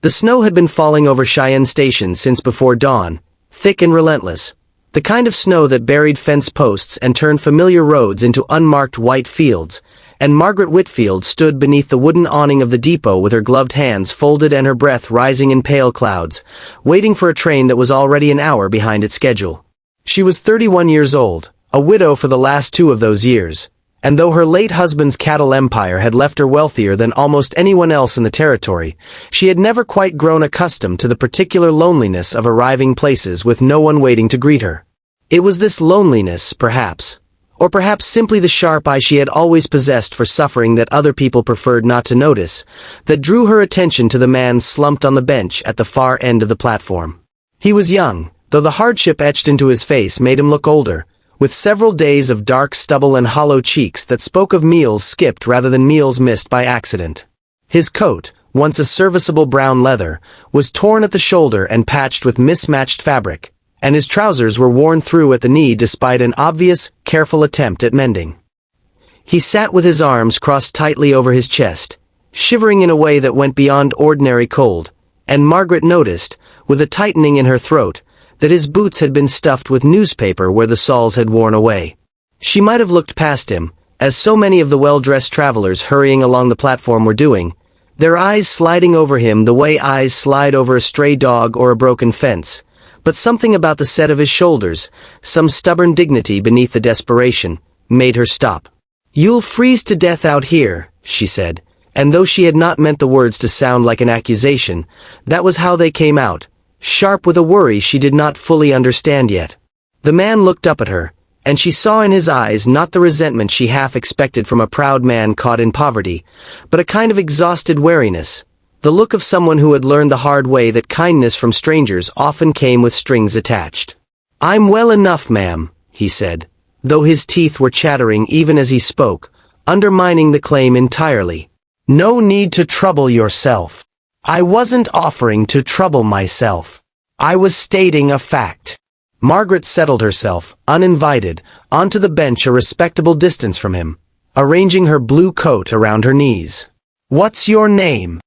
The snow had been falling over Cheyenne Station since before dawn, thick and relentless, the kind of snow that buried fence posts and turned familiar roads into unmarked white fields, and Margaret Whitfield stood beneath the wooden awning of the depot with her gloved hands folded and her breath rising in pale clouds, waiting for a train that was already an hour behind its schedule. She was 31 years old, a widow for the last 2 of those years, and though her late husband's cattle empire had left her wealthier than almost anyone else in the territory, she had never quite grown accustomed to the particular loneliness of arriving places with no one waiting to greet her. It was this loneliness, perhaps, or perhaps simply the sharp eye she had always possessed for suffering that other people preferred not to notice, that drew her attention to the man slumped on the bench at the far end of the platform. He was young, though the hardship etched into his face made him look older, with several days of dark stubble and hollow cheeks that spoke of meals skipped rather than meals missed by accident. His coat, once a serviceable brown leather, was torn at the shoulder and patched with mismatched fabric, and his trousers were worn through at the knee despite an obvious, careful attempt at mending. He sat with his arms crossed tightly over his chest, shivering in a way that went beyond ordinary cold, and Margaret noticed, with a tightening in her throat, that his boots had been stuffed with newspaper where the soles had worn away. She might have looked past him, as so many of the well-dressed travelers hurrying along the platform were doing, their eyes sliding over him the way eyes slide over a stray dog or a broken fence, but something about the set of his shoulders, some stubborn dignity beneath the desperation, made her stop. "You'll freeze to death out here," she said, and though she had not meant the words to sound like an accusation, that was how they came out, sharp with a worry she did not fully understand yet. The man looked up at her, and she saw in his eyes not the resentment she half expected from a proud man caught in poverty, but a kind of exhausted wariness, the look of someone who had learned the hard way that kindness from strangers often came with strings attached. "I'm well enough, ma'am," he said, though his teeth were chattering even as he spoke, undermining the claim entirely. "No need to trouble yourself. I wasn't offering to trouble myself. I was stating a fact." Margaret settled herself, uninvited, onto the bench a respectable distance from him, arranging her blue coat around her knees. "What's your name?"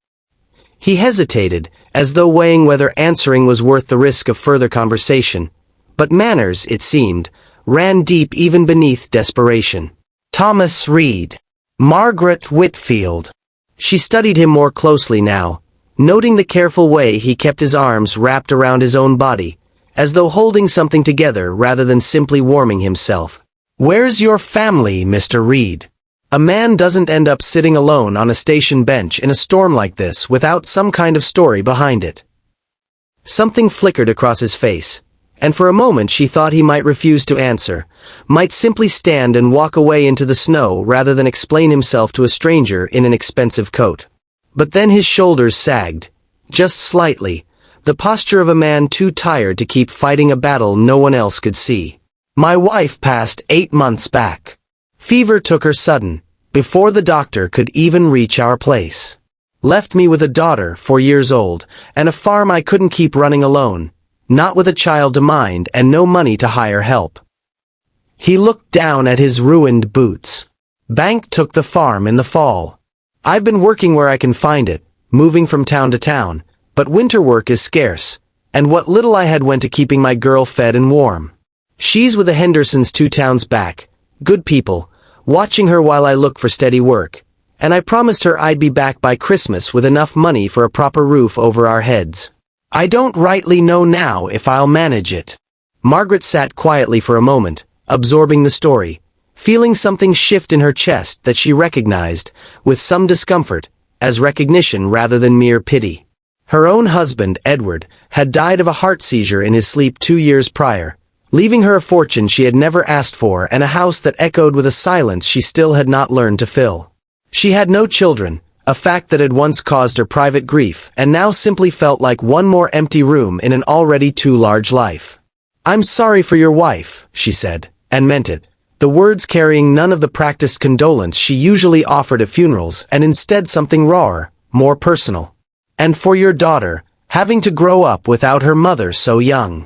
He hesitated, as though weighing whether answering was worth the risk of further conversation, but manners, it seemed, ran deep even beneath desperation. "Thomas Reed." "Margaret Whitfield." She studied him more closely now, noting the careful way he kept his arms wrapped around his own body, as though holding something together rather than simply warming himself. "Where's your family, Mr. Reed?" A man doesn't end up sitting alone on a station bench in a storm like this without some kind of story behind it. Something flickered across his face, and for a moment she thought he might refuse to answer, might simply stand and walk away into the snow rather than explain himself to a stranger in an expensive coat. But then his shoulders sagged, just slightly, the posture of a man too tired to keep fighting a battle no one else could see. "My wife passed 8 months back. Fever took her sudden, before the doctor could even reach our place. Left me with a daughter 4 years old, and a farm I couldn't keep running alone, not with a child to mind and no money to hire help." He looked down at his ruined boots. "Bank took the farm in the fall. I've been working where I can find it, moving from town to town, but winter work is scarce, and what little I had went to keeping my girl fed and warm. She's with the Hendersons 2 towns back, good people, watching her while I look for steady work, and I promised her I'd be back by Christmas with enough money for a proper roof over our heads. I don't rightly know now if I'll manage it." Margaret sat quietly for a moment, absorbing the story, feeling something shift in her chest that she recognized, with some discomfort, as recognition rather than mere pity. Her own husband, Edward, had died of a heart seizure in his sleep 2 years prior, leaving her a fortune she had never asked for and a house that echoed with a silence she still had not learned to fill. She had no children, a fact that had once caused her private grief and now simply felt like one more empty room in an already too large life. "I'm sorry for your wife," she said, and meant it, the words carrying none of the practiced condolence she usually offered at funerals and instead something rawer, more personal. "And for your daughter, having to grow up without her mother so young."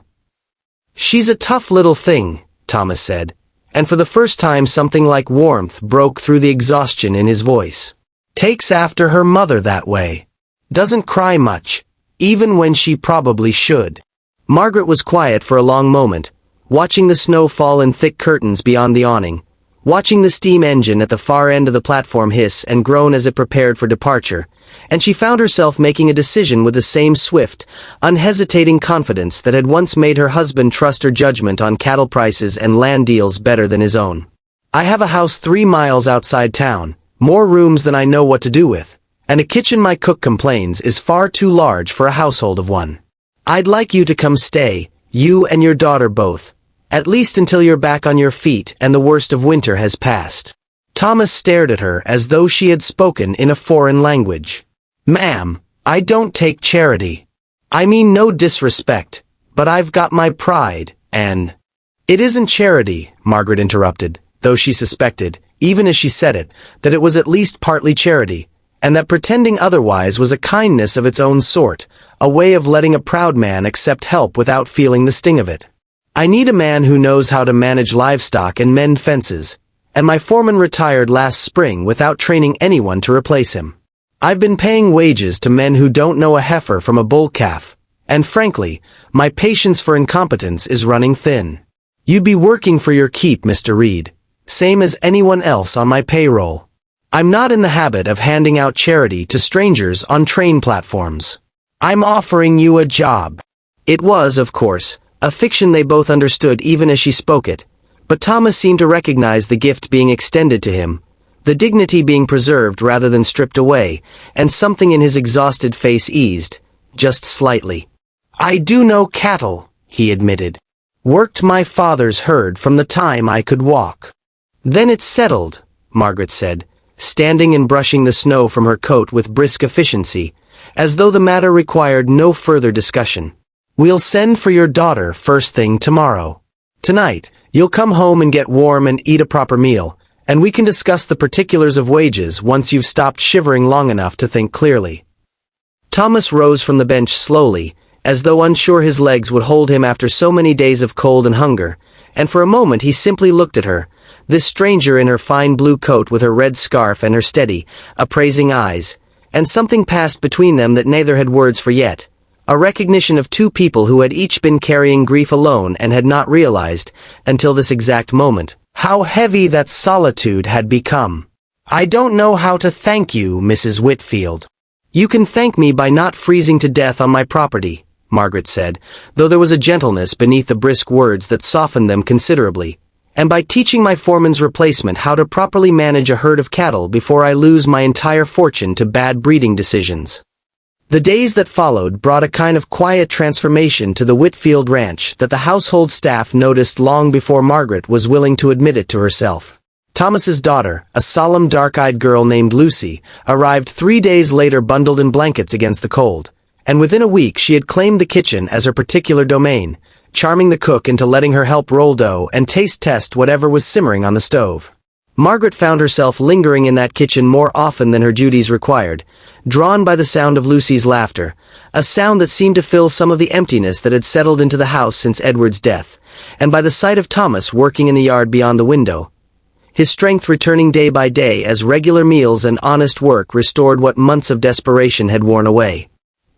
"She's a tough little thing," Thomas said, and for the first time something like warmth broke through the exhaustion in his voice. "Takes after her mother that way. Doesn't cry much, even when she probably should. Margaret was quiet for a long moment, watching the snow fall in thick curtains beyond the awning, watching the steam engine at the far end of the platform hiss and groan as it prepared for departure, and she found herself making a decision with the same swift, unhesitating confidence that had once made her husband trust her judgment on cattle prices and land deals better than his own. I have a house 3 miles outside town, more rooms than I know what to do with, and a kitchen my cook complains is far too large for a household of one. I'd like you to come stay, you and your daughter both, at least until you're back on your feet and the worst of winter has passed. Thomas stared at her as though she had spoken in a foreign language. Ma'am, I don't take charity. I mean no disrespect, but I've got my pride, and— It isn't charity, Margaret interrupted, though she suspected, even as she said it, that it was at least partly charity, and that pretending otherwise was a kindness of its own sort, a way of letting a proud man accept help without feeling the sting of it. I need a man who knows how to manage livestock and mend fences, and my foreman retired last spring without training anyone to replace him. I've been paying wages to men who don't know a heifer from a bull calf, and frankly, my patience for incompetence is running thin. You'd be working for your keep, Mr. Reed, same as anyone else on my payroll. I'm not in the habit of handing out charity to strangers on train platforms. I'm offering you a job. It was, of course, a fiction they both understood even as she spoke it, but Thomas seemed to recognize the gift being extended to him, the dignity being preserved rather than stripped away, and something in his exhausted face eased, just slightly. I do know cattle, he admitted. Worked my father's herd from the time I could walk. Then it's settled, Margaret said, standing and brushing the snow from her coat with brisk efficiency, as though the matter required no further discussion. We'll send for your daughter first thing tomorrow. Tonight, you'll come home and get warm and eat a proper meal, and we can discuss the particulars of wages once you've stopped shivering long enough to think clearly. Thomas rose from the bench slowly, as though unsure his legs would hold him after so many days of cold and hunger, and for a moment he simply looked at her, this stranger in her fine blue coat with her red scarf and her steady, appraising eyes, and something passed between them that neither had words for yet, a recognition of two people who had each been carrying grief alone and had not realized, until this exact moment, how heavy that solitude had become. I don't know how to thank you, Mrs. Whitfield. You can thank me by not freezing to death on my property, Margaret said, though there was a gentleness beneath the brisk words that softened them considerably, and by teaching my foreman's replacement how to properly manage a herd of cattle before I lose my entire fortune to bad breeding decisions. The days that followed brought a kind of quiet transformation to the Whitfield ranch that the household staff noticed long before Margaret was willing to admit it to herself. Thomas's daughter, a solemn dark-eyed girl named Lucy, arrived 3 days later bundled in blankets against the cold, and within a week she had claimed the kitchen as her particular domain, charming the cook into letting her help roll dough and taste-test whatever was simmering on the stove. Margaret found herself lingering in that kitchen more often than her duties required, drawn by the sound of Lucy's laughter, a sound that seemed to fill some of the emptiness that had settled into the house since Edward's death, and by the sight of Thomas working in the yard beyond the window, his strength returning day by day as regular meals and honest work restored what months of desperation had worn away.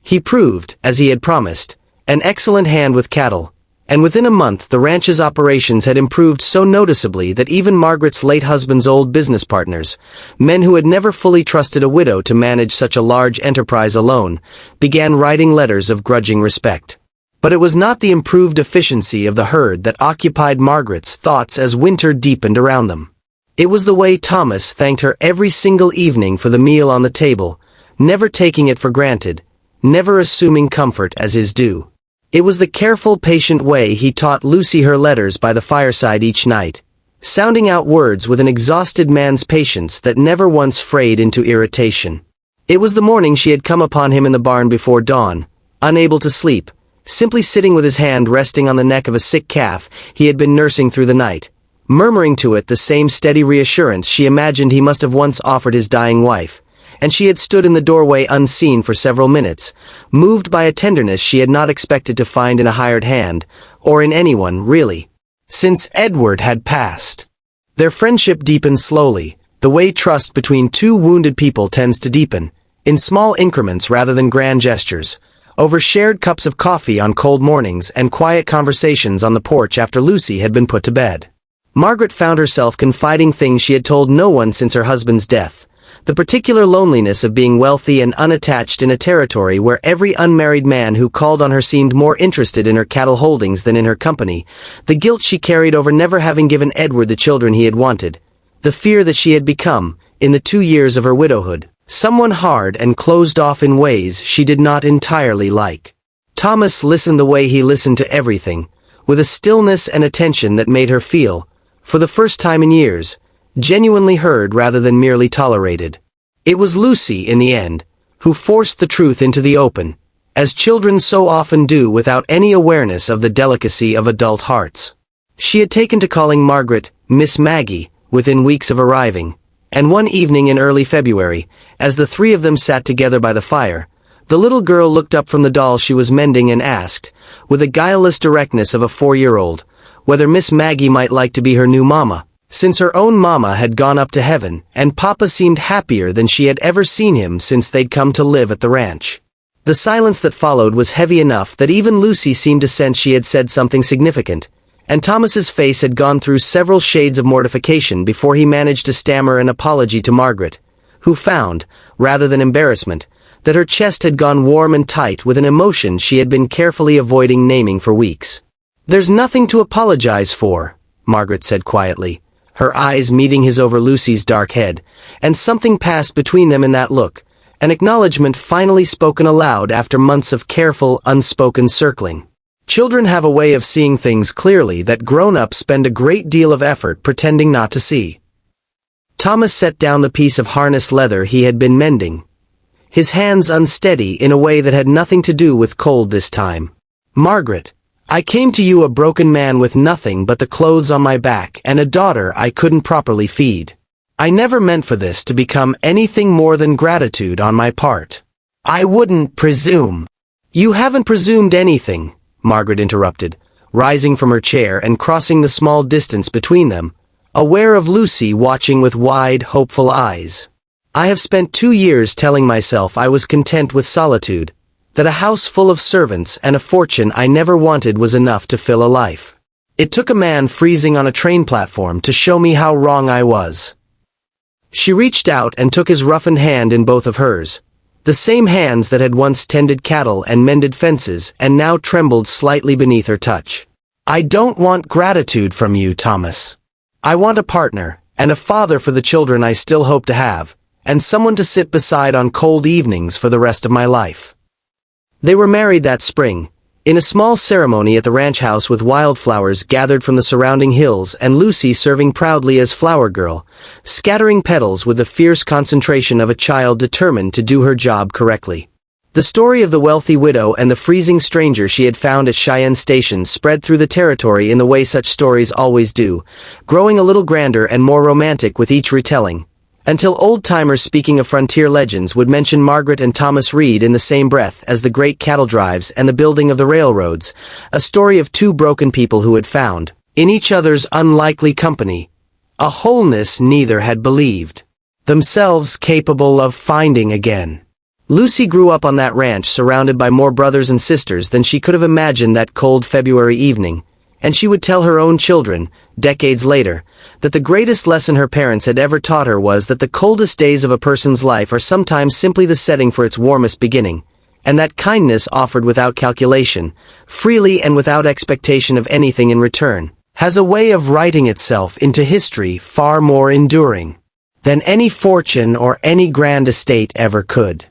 He proved, as he had promised, an excellent hand with cattle, and within a month the ranch's operations had improved so noticeably that even Margaret's late husband's old business partners, men who had never fully trusted a widow to manage such a large enterprise alone, began writing letters of grudging respect. But it was not the improved efficiency of the herd that occupied Margaret's thoughts as winter deepened around them. It was the way Thomas thanked her every single evening for the meal on the table, never taking it for granted, never assuming comfort as his due. It was the careful, patient way he taught Lucy her letters by the fireside each night, sounding out words with an exhausted man's patience that never once frayed into irritation. It was the morning she had come upon him in the barn before dawn, unable to sleep, simply sitting with his hand resting on the neck of a sick calf he had been nursing through the night, murmuring to it the same steady reassurance she imagined he must have once offered his dying wife, and she had stood in the doorway unseen for several minutes, moved by a tenderness she had not expected to find in a hired hand, or in anyone, really, since Edward had passed. Their friendship deepened slowly, the way trust between two wounded people tends to deepen, in small increments rather than grand gestures, over shared cups of coffee on cold mornings and quiet conversations on the porch after Lucy had been put to bed. Margaret found herself confiding things she had told no one since her husband's death. The particular loneliness of being wealthy and unattached in a territory where every unmarried man who called on her seemed more interested in her cattle holdings than in her company, the guilt she carried over never having given Edward the children he had wanted, the fear that she had become, in the 2 years of her widowhood, someone hard and closed off in ways she did not entirely like. Thomas listened the way he listened to everything, with a stillness and attention that made her feel, for the first time in years, genuinely heard rather than merely tolerated. It was Lucy, in the end, who forced the truth into the open, as children so often do without any awareness of the delicacy of adult hearts. She had taken to calling Margaret Miss Maggie within weeks of arriving, and one evening in early February, as the three of them sat together by the fire, the little girl looked up from the doll she was mending and asked, with the guileless directness of a 4-year-old, whether Miss Maggie might like to be her new mama, since her own mama had gone up to heaven, and Papa seemed happier than she had ever seen him since they'd come to live at the ranch. The silence that followed was heavy enough that even Lucy seemed to sense she had said something significant, and Thomas's face had gone through several shades of mortification before he managed to stammer an apology to Margaret, who found, rather than embarrassment, that her chest had gone warm and tight with an emotion she had been carefully avoiding naming for weeks. "There's nothing to apologize for," Margaret said quietly, her eyes meeting his over Lucy's dark head, and something passed between them in that look, an acknowledgement finally spoken aloud after months of careful, unspoken circling. Children have a way of seeing things clearly that grown-ups spend a great deal of effort pretending not to see. Thomas set down the piece of harness leather he had been mending, his hands unsteady in a way that had nothing to do with cold this time. "Margaret, I came to you a broken man with nothing but the clothes on my back and a daughter I couldn't properly feed. I never meant for this to become anything more than gratitude on my part. I wouldn't presume." "You haven't presumed anything," Margaret interrupted, rising from her chair and crossing the small distance between them, aware of Lucy watching with wide, hopeful eyes. "I have spent 2 years telling myself I was content with solitude, that a house full of servants and a fortune I never wanted was enough to fill a life. It took a man freezing on a train platform to show me how wrong I was." She reached out and took his roughened hand in both of hers, the same hands that had once tended cattle and mended fences and now trembled slightly beneath her touch. "I don't want gratitude from you, Thomas. I want a partner, and a father for the children I still hope to have, and someone to sit beside on cold evenings for the rest of my life." They were married that spring, in a small ceremony at the ranch house with wildflowers gathered from the surrounding hills and Lucy serving proudly as flower girl, scattering petals with the fierce concentration of a child determined to do her job correctly. The story of the wealthy widow and the freezing stranger she had found at Cheyenne Station spread through the territory in the way such stories always do, growing a little grander and more romantic with each retelling, until old-timers speaking of frontier legends would mention Margaret and Thomas Reed in the same breath as the great cattle drives and the building of the railroads, a story of two broken people who had found, in each other's unlikely company, a wholeness neither had believed themselves capable of finding again. Lucy grew up on that ranch surrounded by more brothers and sisters than she could have imagined that cold February evening, and she would tell her own children, decades later, that the greatest lesson her parents had ever taught her was that the coldest days of a person's life are sometimes simply the setting for its warmest beginning, and that kindness offered without calculation, freely and without expectation of anything in return, has a way of writing itself into history far more enduring than any fortune or any grand estate ever could.